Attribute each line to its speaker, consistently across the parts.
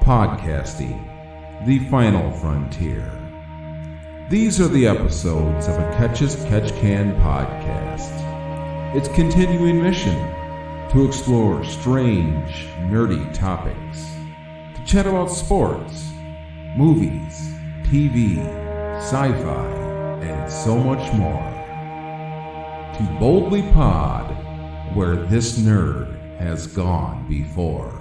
Speaker 1: Podcasting, the final frontier. These are the episodes of a Catch as Catch Can podcast. Its continuing mission to explore strange, nerdy topics, to chat about sports, movies, TV, sci-fi, and so much more. To boldly pod where this nerd has gone before.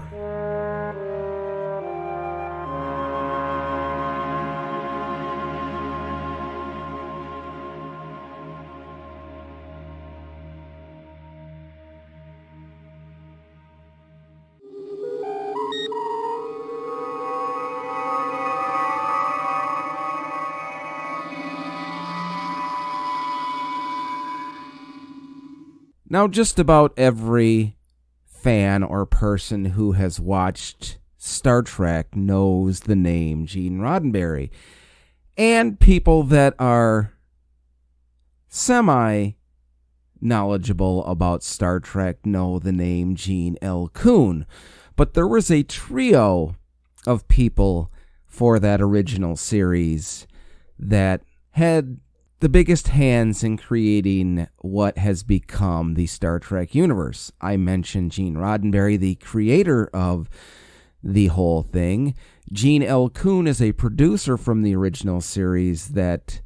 Speaker 2: Now, just about every fan or person who has watched Star Trek knows the name Gene Roddenberry. And people that are semi-knowledgeable about Star Trek know the name Gene L. Coon. But there was a trio of people for that original series that had the biggest hands in creating what has become the Star Trek universe. I mentioned Gene Roddenberry, the creator of the whole thing. Gene L. Coon is a producer from the original series that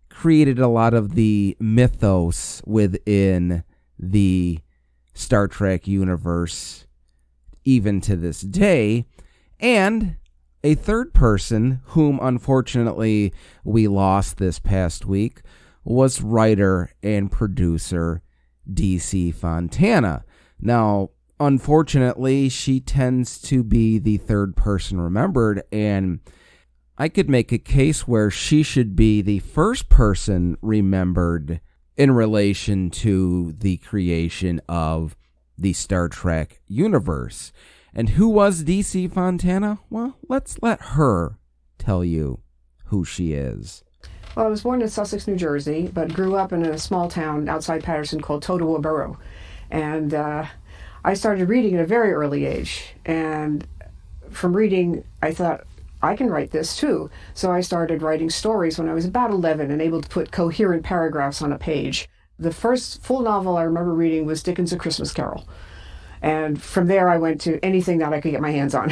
Speaker 2: created a lot of the mythos within the Star Trek universe, even to this day. And a third person, whom unfortunately we lost this past week, was writer and producer DC Fontana. Now, unfortunately, she tends to be the third person remembered, and I could make a case where she should be the first person remembered in relation to the creation of the Star Trek universe. And who was DC Fontana? Well, let's let her tell you who she is.
Speaker 3: Well, I was born in Sussex, New Jersey, but grew up in a small town outside Paterson called Totowa Borough. And I started reading at a very early age. And from reading, I thought, I can write this too. So I started writing stories when I was about 11 and able to put coherent paragraphs on a page. The first full novel I remember reading was Dickens' A Christmas Carol. And from there, I went to anything that I could get my hands on.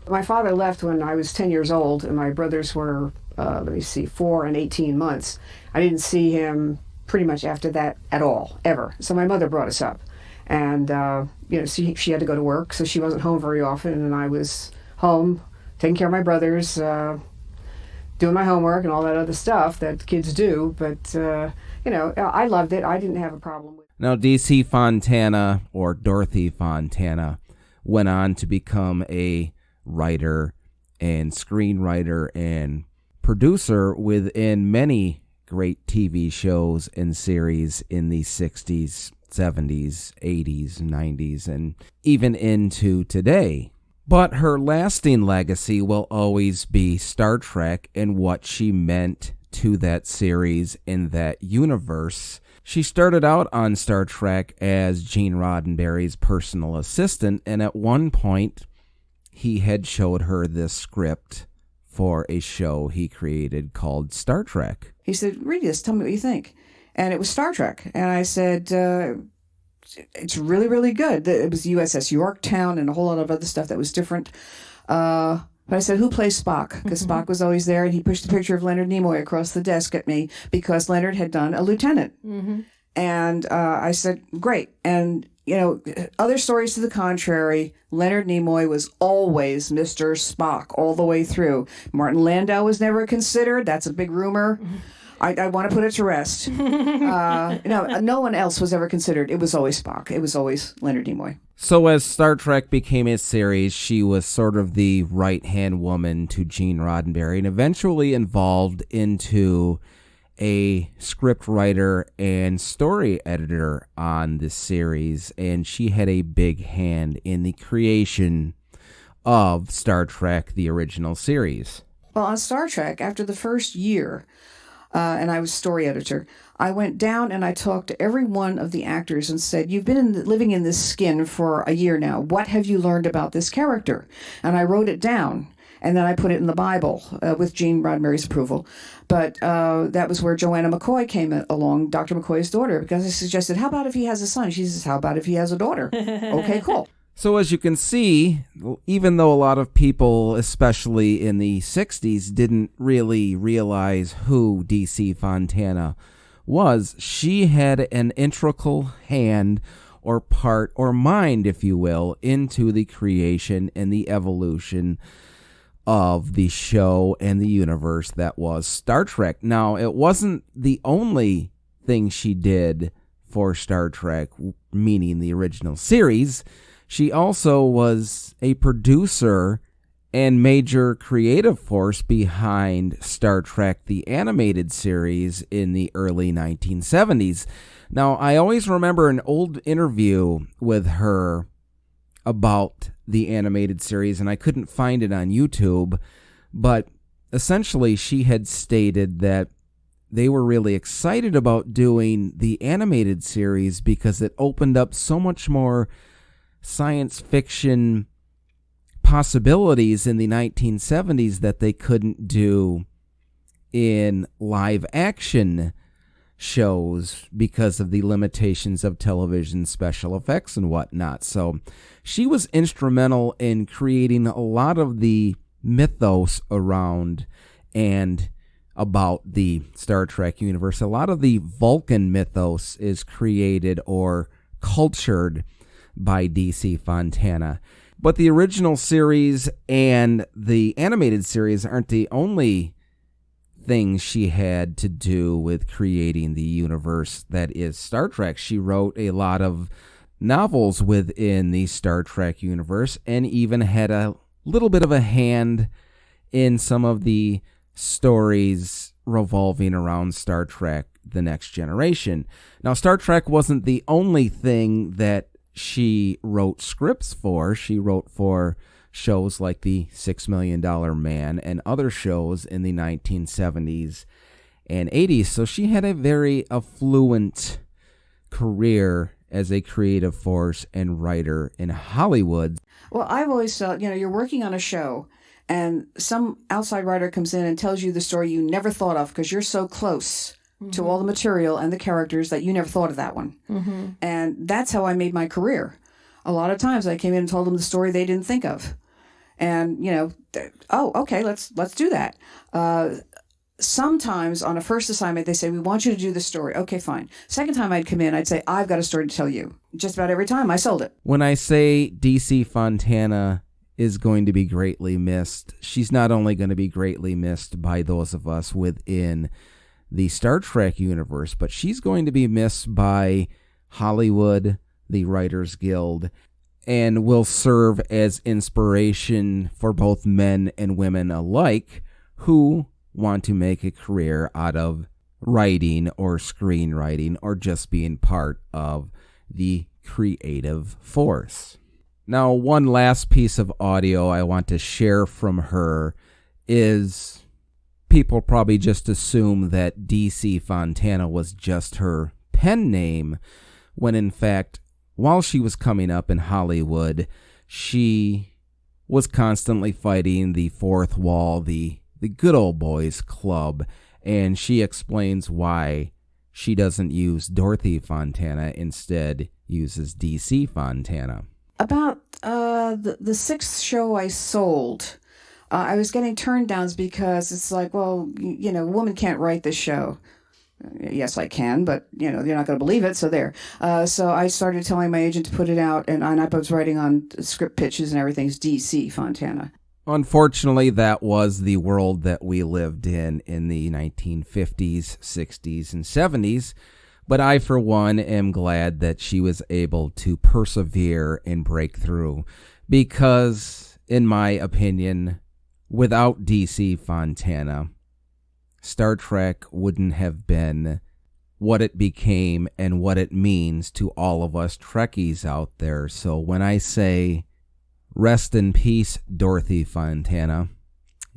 Speaker 3: My father left when I was 10 years old, and my brothers were, 4 and 18 months. I didn't see him pretty much after that at all, ever. So my mother brought us up. And, she had to go to work, so she wasn't home very often, and I was home taking care of my brothers, doing my homework and all that other stuff that kids do. But, I loved it. I didn't have a problem with it.
Speaker 2: Now, DC Fontana, or Dorothy Fontana, went on to become a writer and screenwriter and producer within many great TV shows and series in the 60s, 70s, 80s, 90s, and even into today. But her lasting legacy will always be Star Trek and what she meant to that series in that universe. She started out on Star Trek as Gene Roddenberry's personal assistant, and at one point, he had showed her this script for a show he created called Star Trek.
Speaker 4: He said, read this, tell me what you think. And it was Star Trek. And I said, it's really, really good. It was USS Yorktown and a whole lot of other stuff that was different. But I said, who plays Spock? Because Spock was always there, and he pushed a picture of Leonard Nimoy across the desk at me because Leonard had done a lieutenant. Mm-hmm. And I said, great. And, other stories to the contrary, Leonard Nimoy was always Mr. Spock all the way through. Martin Landau was never considered. That's a big rumor. I want to put it to rest. No one else was ever considered. It was always Spock. It was always Leonard Nimoy.
Speaker 2: So as Star Trek became a series, she was sort of the right-hand woman to Gene Roddenberry and eventually involved into a script writer and story editor on this series, and she had a big hand in the creation of Star Trek, the original series.
Speaker 4: Well, on Star Trek, after the first year, and I was story editor. I went down and I talked to every one of the actors and said, you've been living in this skin for a year now. What have you learned about this character? And I wrote it down. And then I put it in the Bible with Gene Roddenberry's approval. But that was where Joanna McCoy came along, Dr. McCoy's daughter, because I suggested, how about if he has a son? She says, how about if he has a daughter? Okay, cool.
Speaker 2: So as you can see, even though a lot of people, especially in the 60s, didn't really realize who DC Fontana was, she had an integral hand or part or mind, if you will, into the creation and the evolution of the show and the universe that was Star Trek. Now, it wasn't the only thing she did for Star Trek, meaning the original series. She also was a producer and major creative force behind Star Trek, the animated series in the early 1970s. Now, I always remember an old interview with her about the animated series, and I couldn't find it on YouTube, but essentially she had stated that they were really excited about doing the animated series because it opened up so much more science fiction possibilities in the 1970s that they couldn't do in live action shows because of the limitations of television special effects and whatnot. So she was instrumental in creating a lot of the mythos around and about the Star Trek universe. A lot of the Vulcan mythos is created or cultured by DC Fontana. But the original series and the animated series aren't the only things she had to do with creating the universe that is Star Trek. She wrote a lot of novels within the Star Trek universe and even had a little bit of a hand in some of the stories revolving around Star Trek: The Next Generation. Now, Star Trek wasn't the only thing that she wrote scripts for. She wrote for shows like The $6 Million Man and other shows in the 1970s and 80s. So she had a very affluent career as a creative force and writer in Hollywood.
Speaker 4: Well, I've always felt, you're working on a show and some outside writer comes in and tells you the story you never thought of because you're so close to all the material and the characters that you never thought of that one. Mm-hmm. And that's how I made my career. A lot of times I came in and told them the story they didn't think of. And, okay, let's do that. Sometimes on a first assignment, they say, we want you to do the story. Okay, fine. Second time I'd come in, I'd say, I've got a story to tell you. Just about every time I sold it.
Speaker 2: When I say DC Fontana is going to be greatly missed, she's not only going to be greatly missed by those of us within the Star Trek universe, but she's going to be missed by Hollywood, the Writers Guild, and will serve as inspiration for both men and women alike who want to make a career out of writing or screenwriting or just being part of the creative force. Now, one last piece of audio I want to share from her is people probably just assume that DC Fontana was just her pen name, when in fact, while she was coming up in Hollywood, she was constantly fighting the fourth wall, the good old boys club, and she explains why she doesn't use Dorothy Fontana, instead uses DC Fontana.
Speaker 4: About the sixth show I sold, I was getting turn downs because it's like, well, a woman can't write this show. Yes, I can, but, you're not going to believe it, so there. So I started telling my agent to put it out, and I was writing on script pitches and everything's DC Fontana.
Speaker 2: Unfortunately, that was the world that we lived in the 1950s, 60s, and 70s. But I, for one, am glad that she was able to persevere and break through. Because, in my opinion, without DC Fontana, Star Trek wouldn't have been what it became and what it means to all of us Trekkies out there. So when I say, rest in peace, Dorothy Fontana,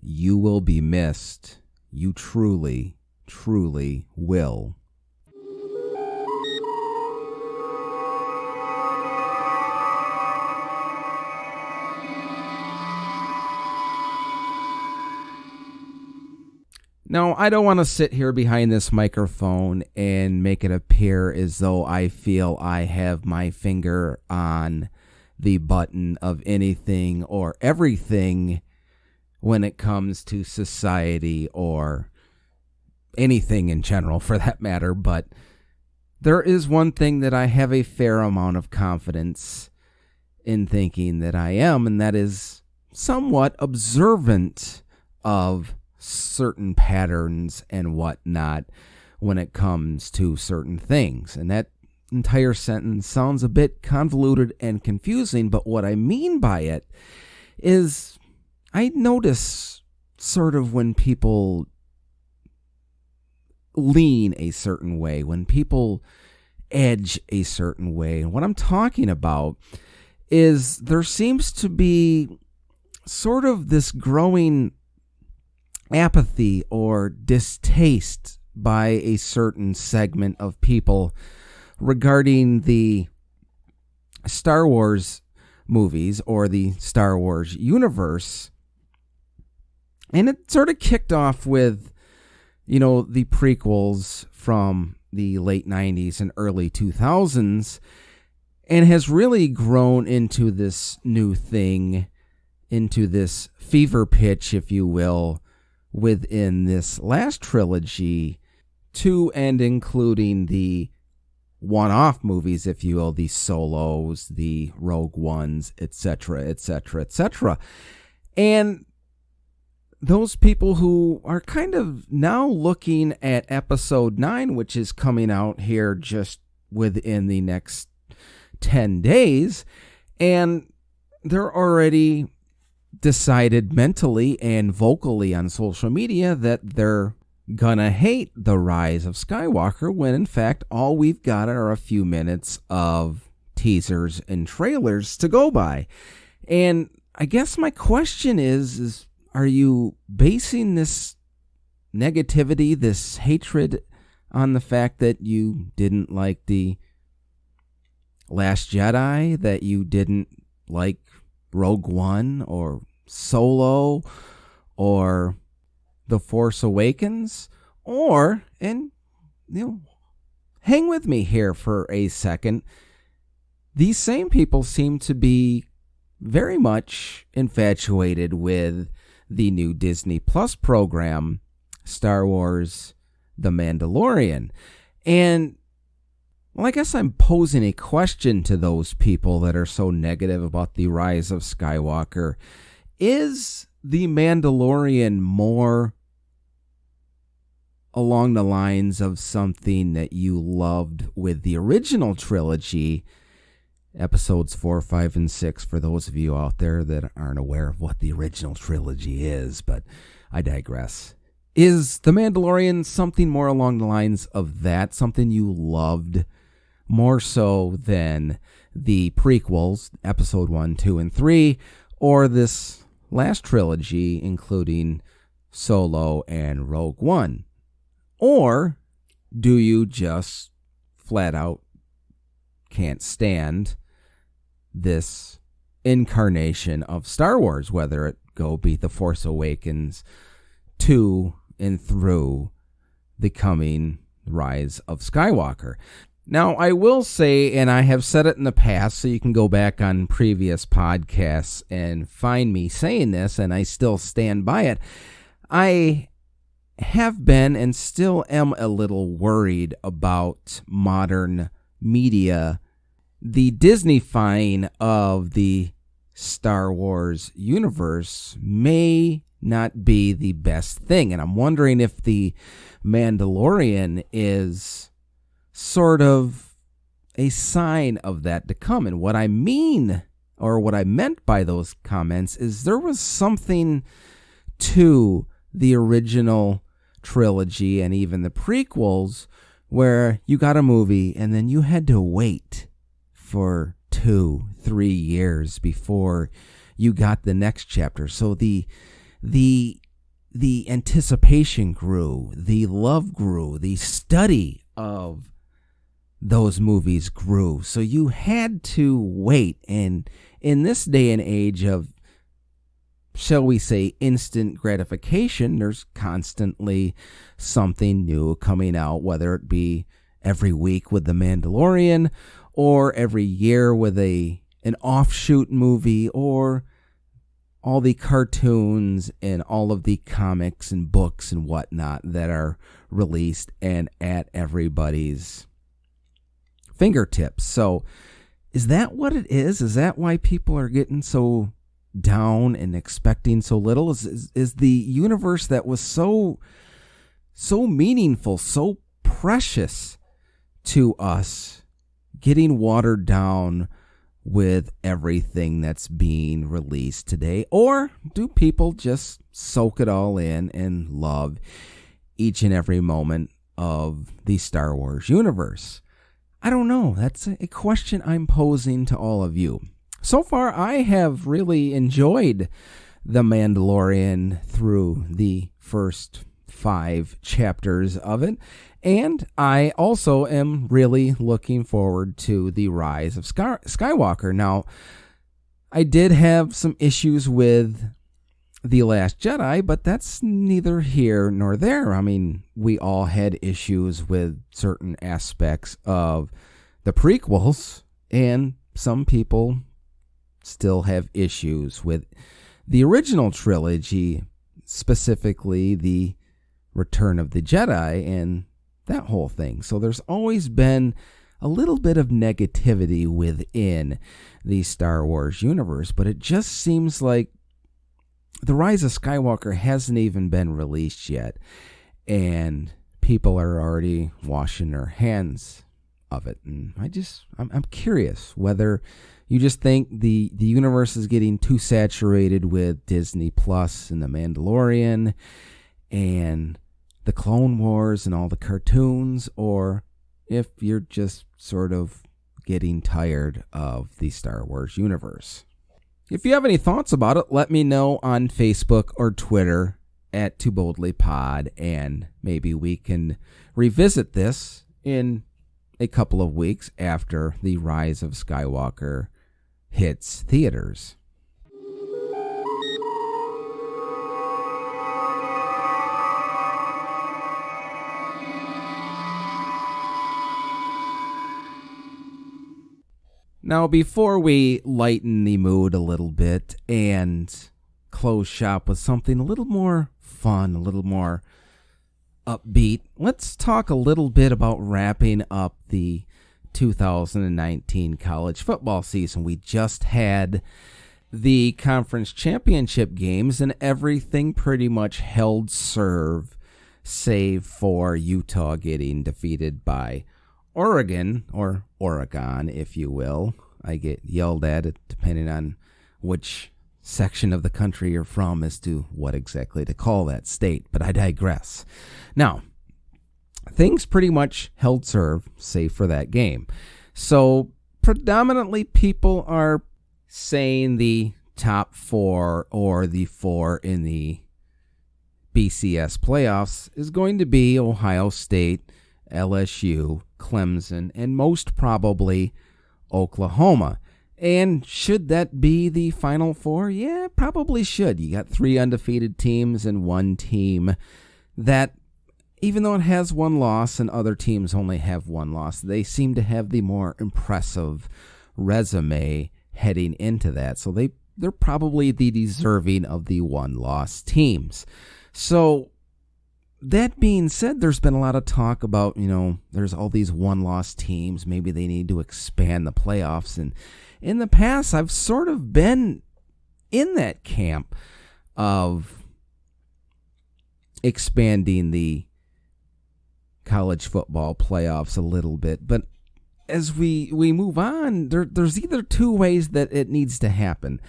Speaker 2: you will be missed. You truly truly will. Now, I don't want to sit here behind this microphone and make it appear as though I feel I have my finger on the button of anything or everything when it comes to society or anything in general for that matter, but there is one thing that I have a fair amount of confidence in thinking that I am, and that is somewhat observant of certain patterns and whatnot when it comes to certain things. And that entire sentence sounds a bit convoluted and confusing, but what I mean by it is I notice sort of when people lean a certain way, when people edge a certain way. And what I'm talking about is there seems to be sort of this growing apathy or distaste by a certain segment of people regarding the Star Wars movies or the Star Wars universe. And it sort of kicked off with, the prequels from the late 90s and early 2000s, and has really grown into this new thing, into this fever pitch, if you will, within this last trilogy, to and including the one-off movies, if you will, the Solos, the Rogue Ones, etc., etc., etc. And those people who are kind of now looking at episode 9, which is coming out here just within the next 10 days, and they're already decided mentally and vocally on social media that they're gonna hate the Rise of Skywalker, when in fact all we've got are a few minutes of teasers and trailers to go by. And I guess my question is are you basing this negativity, this hatred, on the fact that you didn't like the Last Jedi, that you didn't like Rogue One or Solo or The Force Awakens? Or, and hang with me here for a second, these same people seem to be very much infatuated with the new Disney Plus program, Star Wars The Mandalorian. And well, I guess I'm posing a question to those people that are so negative about the Rise of Skywalker. Is The Mandalorian more along the lines of something that you loved with the original trilogy, episodes 4, 5, and 6, for those of you out there that aren't aware of what the original trilogy is, but I digress. Is The Mandalorian something more along the lines of that, something you loved more so than the prequels, episode 1, 2, and 3, or this last trilogy, including Solo and Rogue One? Or do you just flat out can't stand this incarnation of Star Wars, whether it be The Force Awakens to and through the coming Rise of Skywalker? Now, I will say, and I have said it in the past, so you can go back on previous podcasts and find me saying this, and I still stand by it. I have been and still am a little worried about modern media, the Disney-fying of the Star Wars universe may not be the best thing. And I'm wondering if The Mandalorian is sort of a sign of that to come. And what I mean, or what I meant by those comments, is there was something to the original trilogy and even the prequels where you got a movie and then you had to wait for 2-3 years before you got the next chapter. So the the anticipation grew, the love grew, the study of those movies grew. So you had to wait. And in this day and age of, shall we say, instant gratification, there's constantly something new coming out, whether it be every week with The Mandalorian, or every year with an offshoot movie, or all the cartoons and all of the comics and books and whatnot that are released and at everybody's fingertips. So is that what it is? Is that why people are getting so down and expecting so little? Is the universe that was so meaningful, so precious to us, getting watered down with everything that's being released today? Or do people just soak it all in and love each and every moment of the Star Wars universe? I don't know. That's a question I'm posing to all of you. So far, I have really enjoyed The Mandalorian through the first 5 chapters of it. And I also am really looking forward to The Rise of Skywalker. Now, I did have some issues with The Last Jedi, but that's neither here nor there. I mean, we all had issues with certain aspects of the prequels, and some people still have issues with the original trilogy, specifically the Return of the Jedi and that whole thing. So there's always been a little bit of negativity within the Star Wars universe, but it just seems like The Rise of Skywalker hasn't even been released yet, and people are already washing their hands of it. And I'm curious whether you just think the universe is getting too saturated with Disney Plus and The Mandalorian and the Clone Wars and all the cartoons, or if you're just sort of getting tired of the Star Wars universe. If you have any thoughts about it, let me know on Facebook or Twitter at Too Boldly Pod, and maybe we can revisit this in a couple of weeks after The Rise of Skywalker hits theaters. Now, before we lighten the mood a little bit and close shop with something a little more fun, a little more upbeat, let's talk a little bit about wrapping up the 2019 college football season. We just had the conference championship games, and everything pretty much held serve, save for Utah getting defeated by Oregon, or Oregon, if you will. I get yelled at it depending on which section of the country you're from as to what exactly to call that state, but I digress. Now, things pretty much held serve, save for that game. So, predominantly people are saying the top 4 or the 4 in the BCS playoffs is going to be Ohio State, LSU, Clemson, and most probably Oklahoma. And should that be the Final Four? Yeah, probably should. You got 3 undefeated teams and 1 team that, even though it has 1 loss and other teams only have 1 loss, they seem to have the more impressive resume heading into that. So they're probably the deserving of the 1-loss teams. So that being said, there's been a lot of talk about, there's all these 1-loss teams. Maybe they need to expand the playoffs. And in the past, I've sort of been in that camp of expanding the college football playoffs a little bit. But as we move on, there's either 2 ways that it needs to happen.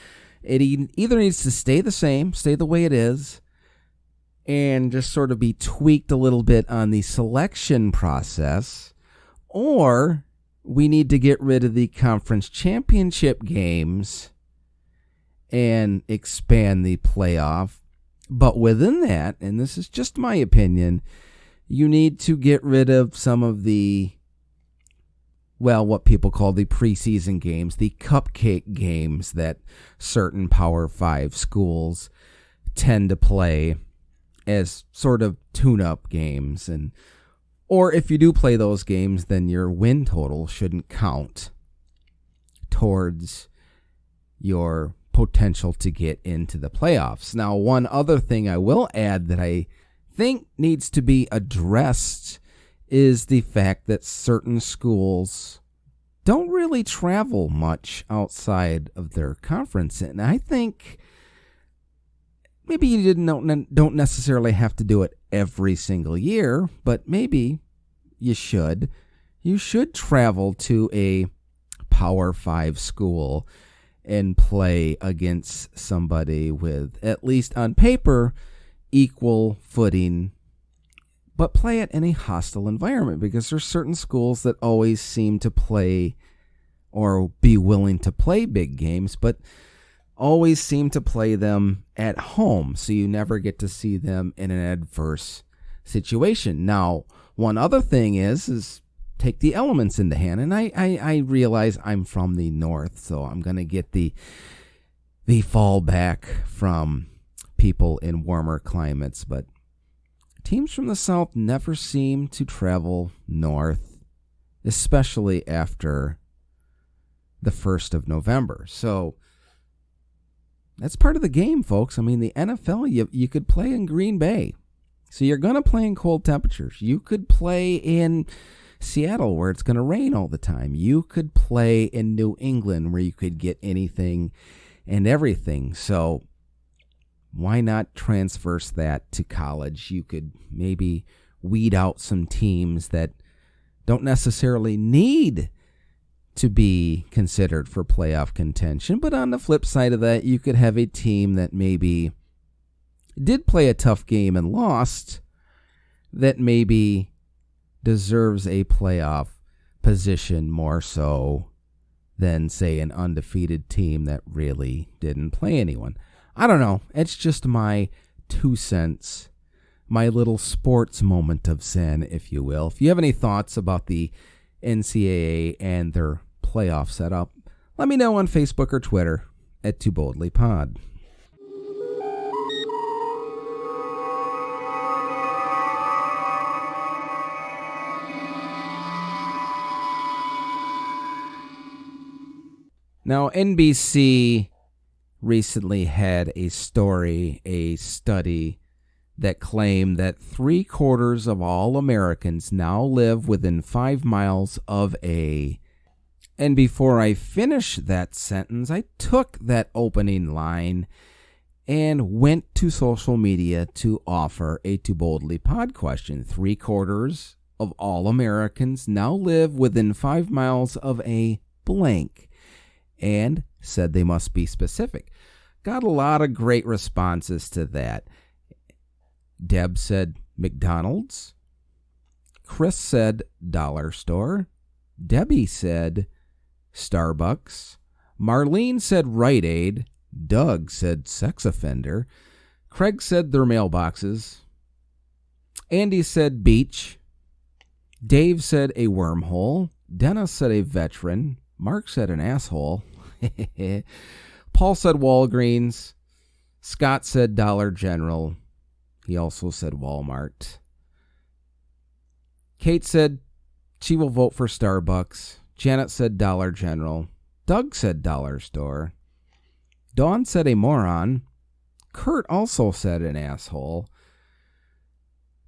Speaker 2: It either needs to stay the same, stay the way it is, and just sort of be tweaked a little bit on the selection process, or we need to get rid of the conference championship games and expand the playoff But within that, and this is just my opinion, you need to get rid of some of the, well, what people call the preseason games, the cupcake games that certain Power 5 schools tend to play as sort of tune-up games. Or if you do play those games, then your win total shouldn't count towards your potential to get into the playoffs. Now, one other thing I will add that I think needs to be addressed is the fact that certain schools don't really travel much outside of their conference. And I think maybe you don't necessarily have to do it every single year, but maybe you should. You should travel to a Power 5 school and play against somebody with, at least on paper, equal footing, but play it in a hostile environment, because there's certain schools that always seem to play or be willing to play big games, but always seem to play them at home, so you never get to see them in an adverse situation. Now, one other thing is take the elements into hand, and I realize I'm from the north, so I'm going to get the fallback from people in warmer climates, but teams from the south never seem to travel north, especially after the 1st of November. So that's part of the game, folks. I mean, the NFL, you could play in Green Bay, so you're going to play in cold temperatures. You could play in Seattle, where it's going to rain all the time. You could play in New England, where you could get anything and everything. So why not transverse that to college? You could maybe weed out some teams that don't necessarily need to be considered for playoff contention. But on the flip side of that, you could have a team that maybe did play a tough game and lost, that maybe deserves a playoff position more so than, say, an undefeated team that really didn't play anyone. I don't know. It's just my 2 cents, my little sports moment of Zen, if you will. If you have any thoughts about the NCAA and their playoff setup, let me know on Facebook or Twitter at Too Boldly Pod. Now, NBC recently had a story, a study that claimed that 3/4 of all Americans now live within 5 miles of a... And before I finish that sentence, I took that opening line and went to social media to offer a Too Boldly Pod question. 3/4 of all Americans now live within 5 miles of a blank, and said they must be specific. Got a lot of great responses to that. Deb said McDonald's. Chris said dollar store. Debbie said Starbucks. Marlene said Rite Aid. Doug said sex offender. Craig said their mailboxes. Andy said beach. Dave said a wormhole. Dennis said a veteran. Mark said an asshole. Paul said Walgreens. Scott said Dollar General. He also said Walmart. Kate said she will vote for Starbucks. Janet said Dollar General. Doug said Dollar Store. Dawn said a moron. Kurt also said an asshole.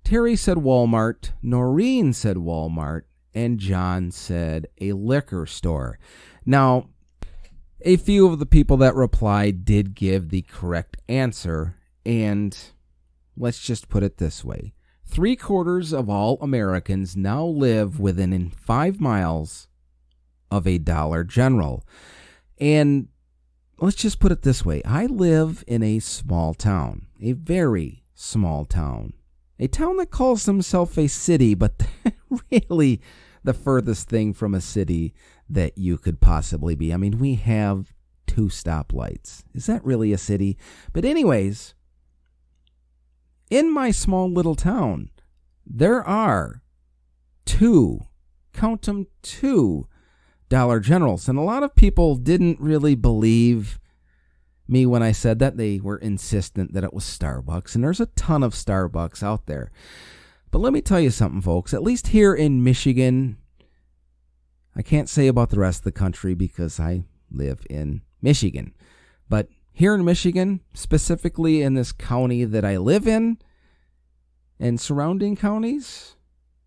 Speaker 2: Terry said Walmart. Noreen said Walmart. And John said a liquor store. Now, a few of the people that replied did give the correct answer, and let's just put it this way. 3/4 of all Americans now live within 5 miles of a Dollar General. And let's just put it this way. I live in a small town, a very small town, a town that calls themselves a city, but really the furthest thing from a city that you could possibly be. I mean, we have 2 stoplights. Is that really a city? But anyways, in my small little town, there are two, count them, two Dollar Generals. And a lot of people didn't really believe me when I said that. They were insistent that it was Starbucks. And there's a ton of Starbucks out there. But let me tell you something, folks. At least here in Michigan, I can't say about the rest of the country because I live in Michigan. But here in Michigan, specifically in this county that I live in and surrounding counties,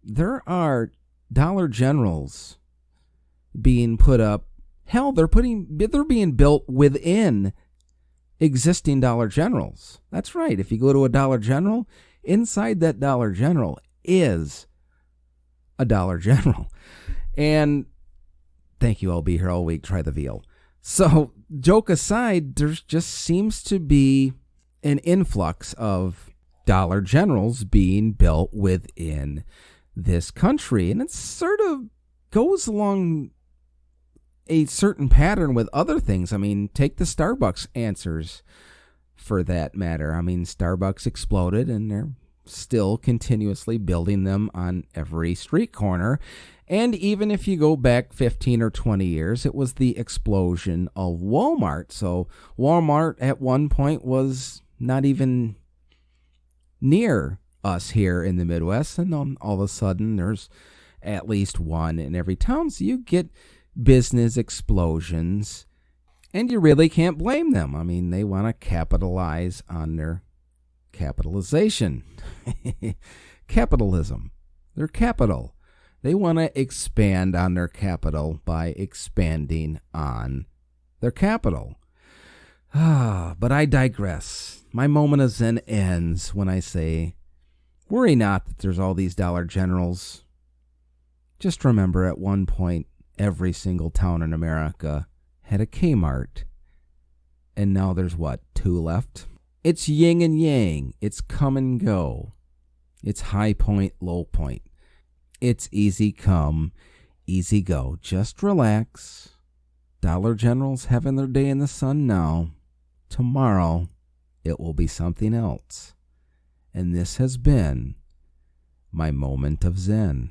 Speaker 2: there are Dollar Generals being put up. Hell, they're being built within existing Dollar Generals. That's right. If you go to a Dollar General, inside that Dollar General is a Dollar General. And thank you, I'll be here all week. Try the veal. So, joke aside, there just seems to be an influx of Dollar Generals being built within this country. And it sort of goes along a certain pattern with other things. I mean, take the Starbucks answers for that matter. I mean, Starbucks exploded and they're still continuously building them on every street corner. And even if you go back 15 or 20 years, it was the explosion of Walmart. So Walmart at one point was not even near us here in the Midwest. And then all of a sudden there's at least one in every town. So you get business explosions and you really can't blame them. I mean, they want to capitalize on their capitalization. Capitalism. Their capital. They want to expand on their capital by expanding on their capital. But I digress. My moment of Zen ends when I say, worry not that there's all these Dollar Generals. Just remember at one point, every single town in America had a Kmart. And now there's what, 2 left? It's yin and yang. It's come and go. It's high point, low point. It's easy come, easy go. Just relax. Dollar General's having their day in the sun now. Tomorrow, it will be something else. And this has been my moment of Zen.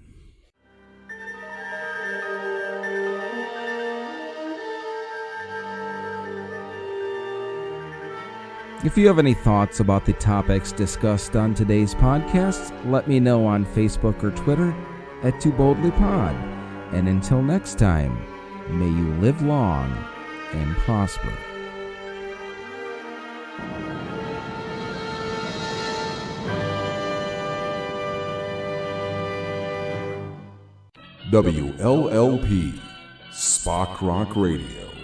Speaker 2: If you have any thoughts about the topics discussed on today's podcast, let me know on Facebook or Twitter at TooBoldlyPod. And until next time, may you live long and prosper.
Speaker 1: WLLP Spock Rock Radio.